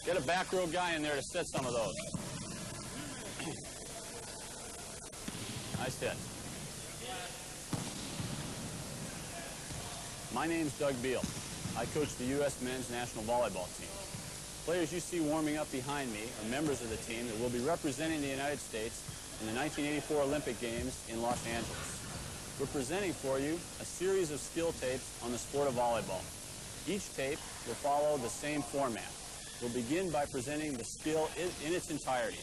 Get a back row guy in there to set some of those. Nice hit. My name's Doug Beal. I coach the U.S. men's national volleyball team. Players you see warming up behind me are members of the team that will be representing the United States in the 1984 Olympic Games in Los Angeles. We're presenting for you a series of skill tapes on the sport of volleyball. Each tape will follow the same format. We'll begin by presenting the skill in its entirety.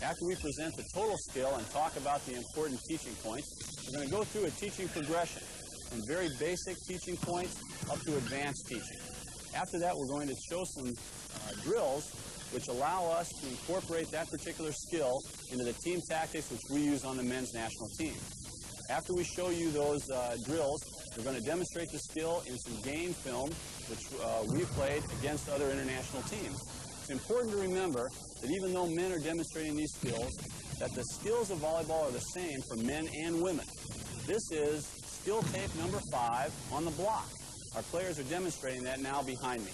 After we present the total skill and talk about the important teaching points, we're going to go through a teaching progression from very basic teaching points up to advanced teaching. After that, we're going to show some drills which allow us to incorporate that particular skill into the team tactics which we use on the men's national team. After we show you those drills, we're going to demonstrate the skill in some game film which we've played against other international teams. It's important to remember that even though men are demonstrating these skills, that the skills of volleyball are the same for men and women. This is skill tape number 5 on the block. Our players are demonstrating that now behind me.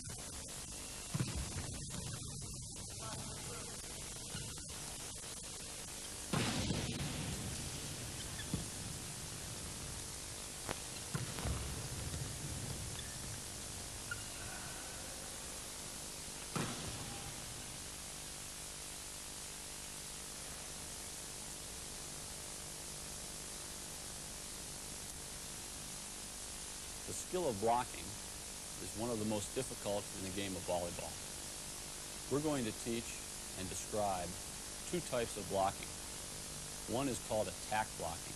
The skill of blocking is one of the most difficult in the game of volleyball. We're going to teach and describe 2 types of blocking. One is called attack blocking.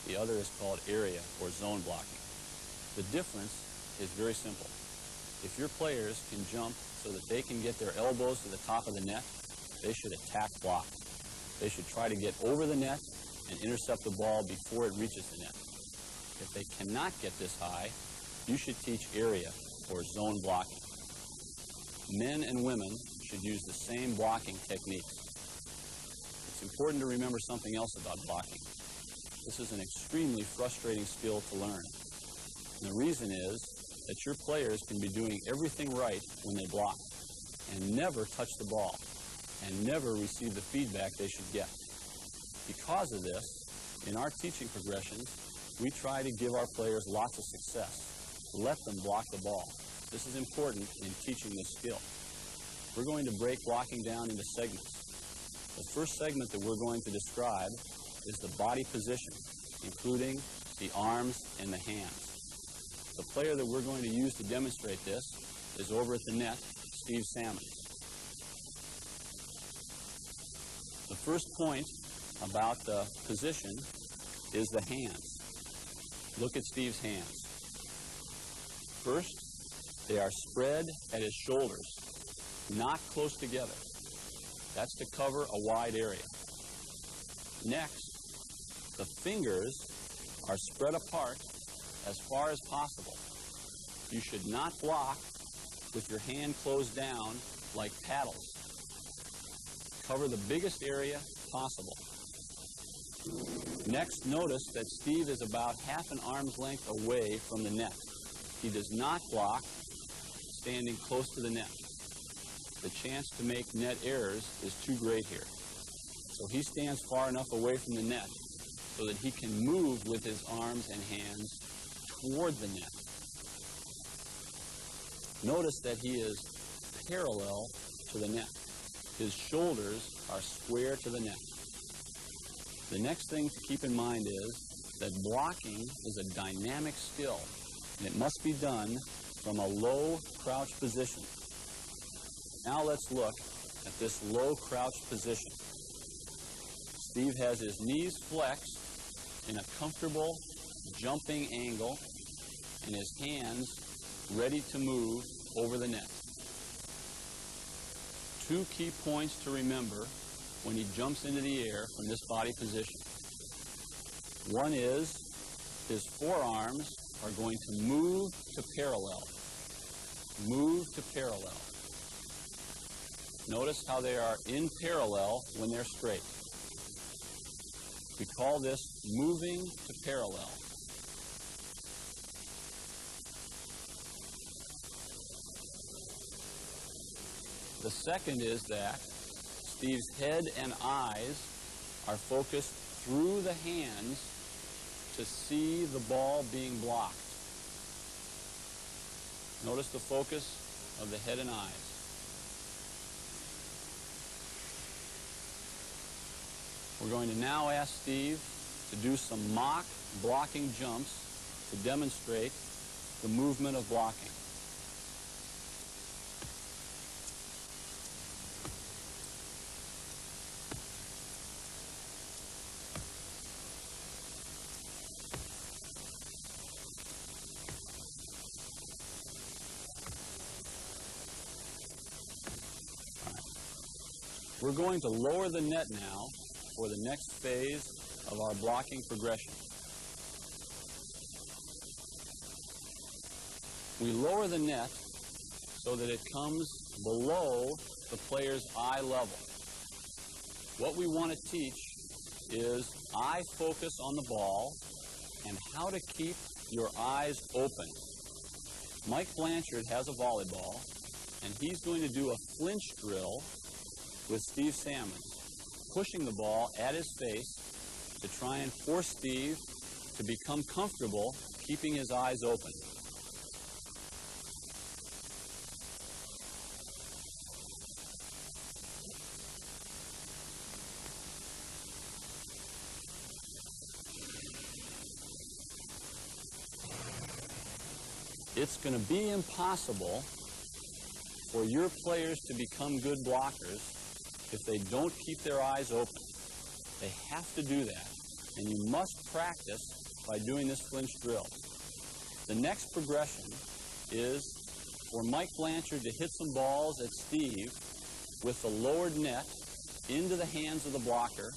The other is called area or zone blocking. The difference is very simple. If your players can jump so that they can get their elbows to the top of the net, they should attack block. They should try to get over the net and intercept the ball before it reaches the net. If they cannot get this high, you should teach area or zone blocking. Men and women should use the same blocking techniques. It's important to remember something else about blocking. This is an extremely frustrating skill to learn. And the reason is that your players can be doing everything right when they block and never touch the ball and never receive the feedback they should get. Because of this, in our teaching progressions, we try to give our players lots of success. Let them block the ball. This is important in teaching this skill. We're going to break blocking down into segments. The first segment that we're going to describe is the body position, including the arms and the hands. The player that we're going to use to demonstrate this is over at the net, Steve Salmon. The first point about the position is the hands. Look at Steve's hands. First, they are spread at his shoulders, not close together. That's to cover a wide area. Next, the fingers are spread apart as far as possible. You should not block with your hand closed down like paddles. Cover the biggest area possible. Next, notice that Steve is about half an arm's length away from the net. He does not block standing close to the net. The chance to make net errors is too great here. So he stands far enough away from the net so that he can move with his arms and hands toward the net. Notice that he is parallel to the net. His shoulders are square to the net. The next thing to keep in mind is that blocking is a dynamic skill, and it must be done from a low crouch position. Now let's look at this low crouch position. Steve has his knees flexed in a comfortable jumping angle and his hands ready to move over the net. 2 key points to remember when he jumps into the air from this body position. One is his forearms are going to move to parallel. Move to parallel. Notice how they are in parallel when they're straight. We call this moving to parallel. The second is that Steve's head and eyes are focused through the hands to see the ball being blocked. Notice the focus of the head and eyes. We're going to now ask Steve to do some mock blocking jumps to demonstrate the movement of blocking. We're going to lower the net now for the next phase of our blocking progression. We lower the net so that it comes below the player's eye level. What we want to teach is eye focus on the ball and how to keep your eyes open. Mike Blanchard has a volleyball, and he's going to do a flinch drill with Steve Salmons, pushing the ball at his face to try and force Steve to become comfortable keeping his eyes open. It's going to be impossible for your players to become good blockers if they don't keep their eyes open. They have to do that, and you must practice by doing this flinch drill. The next progression is for Mike Blanchard to hit some balls at Steve with the lowered net into the hands of the blocker,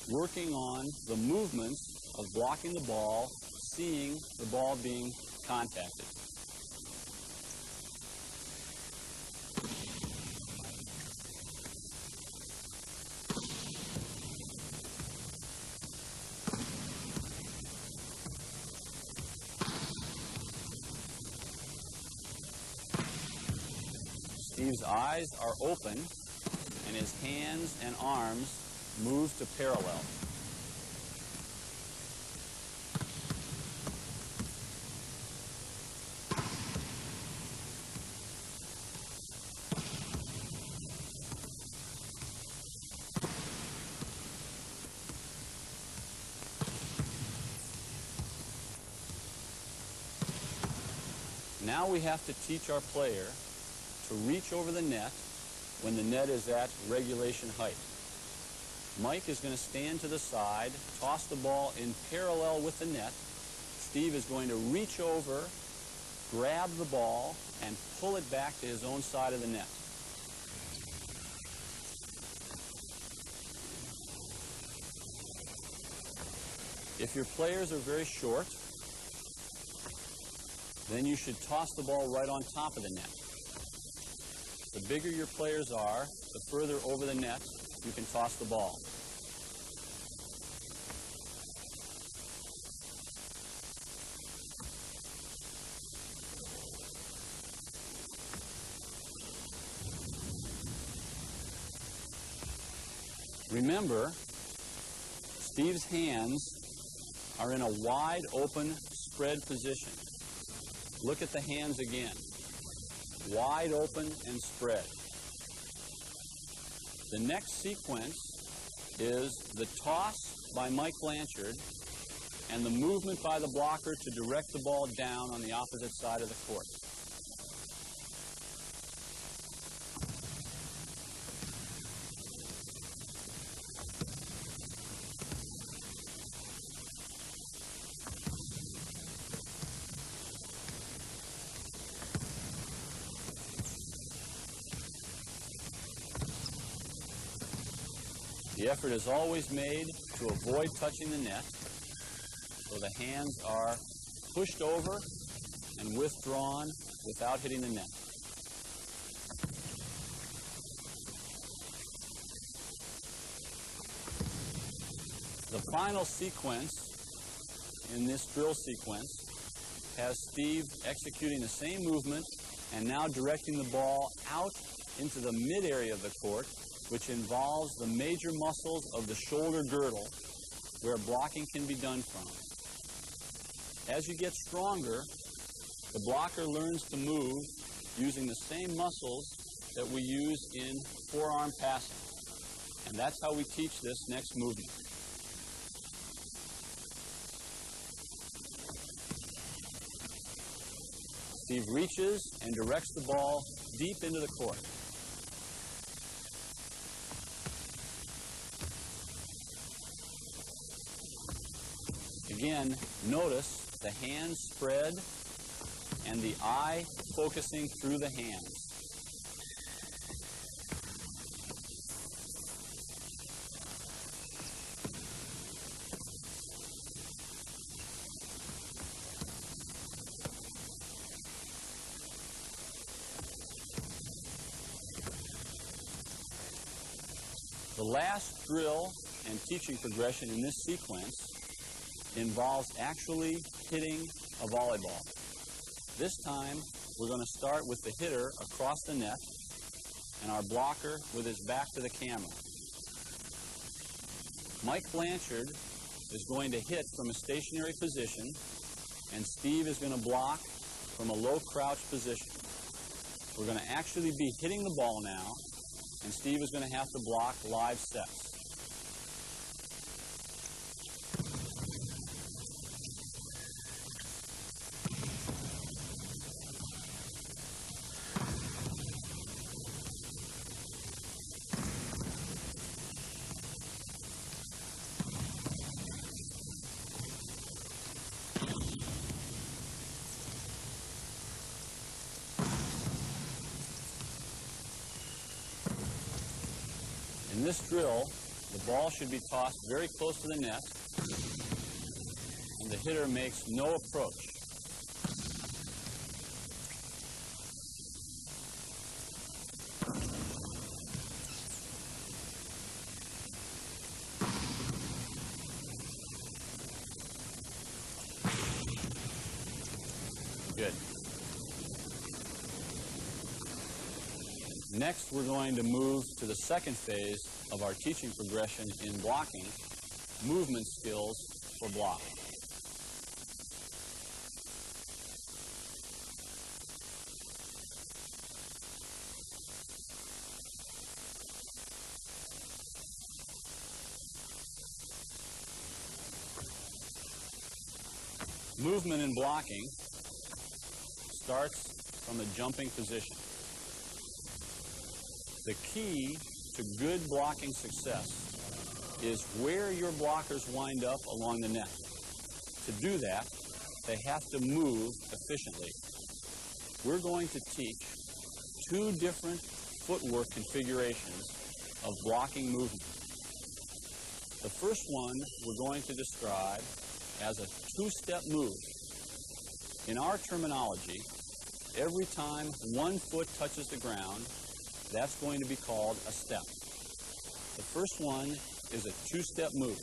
working on the movements of blocking the ball, seeing the ball being contacted. Steve's eyes are open, and his hands and arms move to parallel. Now we have to teach our player to reach over the net when the net is at regulation height. Mike is going to stand to the side, toss the ball in parallel with the net. Steve is going to reach over, grab the ball, and pull it back to his own side of the net. If your players are very short, then you should toss the ball right on top of the net. The bigger your players are, the further over the net you can toss the ball. Remember, Steve's hands are in a wide open spread position. Look at the hands again. Wide open and spread. The next sequence is the toss by Mike Blanchard and the movement by the blocker to direct the ball down on the opposite side of the court. The effort is always made to avoid touching the net, so the hands are pushed over and withdrawn without hitting the net. The final sequence in this drill sequence has Steve executing the same movement and now directing the ball out into the mid area of the court, which involves the major muscles of the shoulder girdle, where blocking can be done from. As you get stronger, the blocker learns to move using the same muscles that we use in forearm passing. And that's how we teach this next movement. Steve reaches and directs the ball deep into the court. Again, notice the hands spread and the eye focusing through the hands. The last drill and teaching progression in this sequence involves actually hitting a volleyball. This time, we're going to start with the hitter across the net and our blocker with his back to the camera. Mike Blanchard is going to hit from a stationary position, and Steve is going to block from a low crouch position. We're going to actually be hitting the ball now, and Steve is going to have to block live sets. In this drill, the ball should be tossed very close to the net, and the hitter makes no approach. Good. Next, we're going to move to the second phase of our teaching progression in blocking, movement skills for block. Movement in blocking starts from a jumping position. The key to good blocking success is where your blockers wind up along the net. To do that, they have to move efficiently. We're going to teach two different footwork configurations of blocking movement. The first one we're going to describe as a two-step move. In our terminology, every time one foot touches the ground, that's going to be called a step. The first one is a two-step move.